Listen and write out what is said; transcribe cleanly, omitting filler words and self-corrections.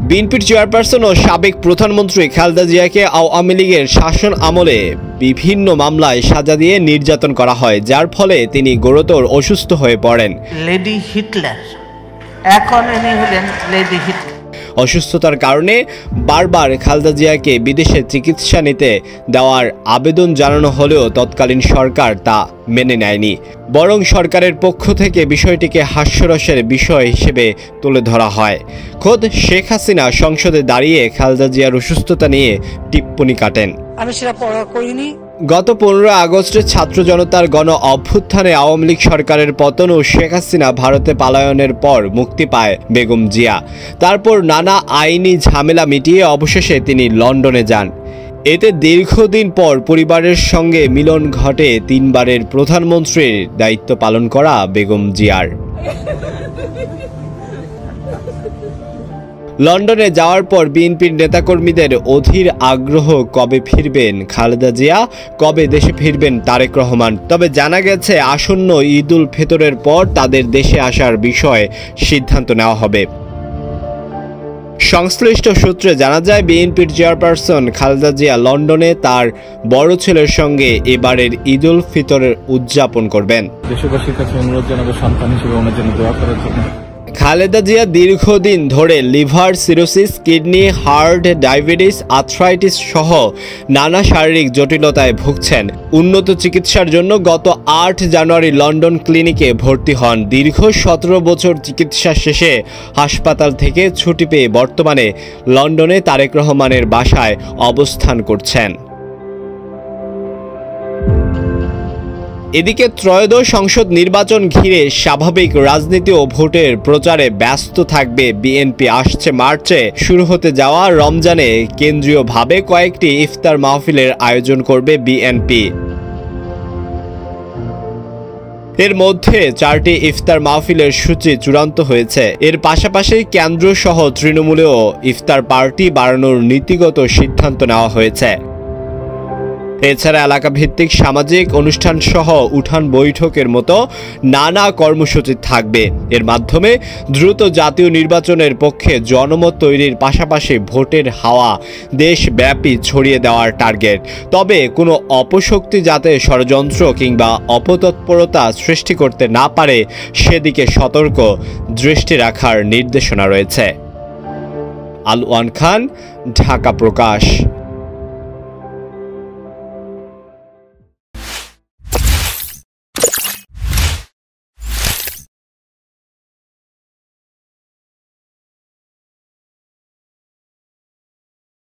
বিএনপির চেয়ারপারসন ও সাবেক প্রধানমন্ত্রী খালেদা জিয়াকে আওয়ামী লীগের শাসন আমলে বিভিন্ন মামলায় সাজা দিয়ে নির্যাতন করা হয়, যার ফলে তিনি গুরুতর অসুস্থ হয়ে পড়েন। লেডি হিটলার, এখন ইনি হলেন লেডি হিটলার। অসুস্থতার কারণে বারবার খালেদা জিয়াকে বিদেশে চিকিৎসা নিতে দেওয়ার আবেদন জানানো হলেও তৎকালীন সরকার তা মেনে নেয়নি, বরং সরকারের পক্ষ থেকে বিষয়টিকে হাস্যরসের বিষয় হিসেবে তুলে ধরা হয়। খোদ শেখ হাসিনা সংসদে দাঁড়িয়ে খালেদা জিয়ার অসুস্থতা নিয়ে টিপ্পনী কাটেন। আমি সেটা পড়া করিনি। গত 15 আগস্টে ছাত্র জনতার গণ অভ্যুত্থানে আওয়ামী লীগ সরকারের পতন ও শেখ হাসিনা ভারতে পালায়নের পর মুক্তি পায় বেগম জিয়া। তারপর নানা আইনি ঝামেলা মিটিয়ে অবশেষে তিনি লন্ডনে যান। এতে দীর্ঘদিন পর পরিবারের সঙ্গে মিলন ঘটে 3 বারের প্রধানমন্ত্রীর দায়িত্ব পালন করা বেগম জিয়ার। লন্ডনে যাওয়ার পর বিএনপির নেতাকর্মীদের অধীর আগ্রহ কবে ফিরবেন খালেদা জিয়া, কবে দেশে ফিরবেন তারেক রহমান। তবে জানা গেছে আসন্ন ঈদ উল ফিতরের পর তাদের দেশে আসার বিষয়ে সিদ্ধান্ত নেওয়া হবে। সংশ্লিষ্ট সূত্রে জানা যায় বিএনপির চেয়ারপারসন খালেদা জিয়া লন্ডনে তার বড় ছেলের সঙ্গে এবারের ঈদ উল ফিতরের উদযাপন করবেন। দেশবাসীর কাছে অনুরোধ জানাবো সন্তান হিসেবে ওনার জন্য দোয়া করার জন্য। খালেদা জিয়া দীর্ঘদিন ধরে liver cirrhosis, kidney, heart, diabetes, arthritis সহ নানা শারীরিক জটিলতায় ভুগছেন। উন্নত চিকিৎসার জন্য গত 8 জানুয়ারি লন্ডন ক্লিনিকে ভর্তি হন। দীর্ঘ 17 বছর চিকিৎসা শেষে হাসপাতাল থেকে ছুটি পেয়ে বর্তমানে লন্ডনে তারেক রহমানের বাসায় অবস্থান করছেন। এদিকে ত্রয়োদশ সংসদ নির্বাচন ঘিরে স্বাভাবিক রাজনীতি ও ভোটের প্রচারে ব্যস্ত থাকবে বিএনপি। আসছে মার্চে শুরু হতে যাওয়া রমজানে কেন্দ্রীয়ভাবে কয়েকটি ইফতার মাহফিলের আয়োজন করবে বিএনপি। এর মধ্যে 4টি ইফতার মাহফিলের সূচি চূড়ান্ত হয়েছে। এর পাশাপাশি কেন্দ্র সহ তৃণমূলেও ইফতার পার্টি বাড়ানোর নীতিগত সিদ্ধান্ত নেওয়া হয়েছে। এছাড়া এলাকাভিত্তিক সামাজিক অনুষ্ঠান সহ উঠান বৈঠকের মতো নানা কর্মসূচি থাকবে। এর মাধ্যমে দ্রুত জাতীয় নির্বাচনের পক্ষে জনমত তৈরির পাশাপাশি ভোটের হাওয়া দেশব্যাপী ছড়িয়ে দেওয়ার টার্গেট। তবে কোনো অপশক্তি যাতে ষড়যন্ত্র কিংবা অপতৎপরতা সৃষ্টি করতে না পারে সেদিকে সতর্ক দৃষ্টি রাখার নির্দেশনা রয়েছে। আল ওয়ান খান, ঢাকা প্রকাশ।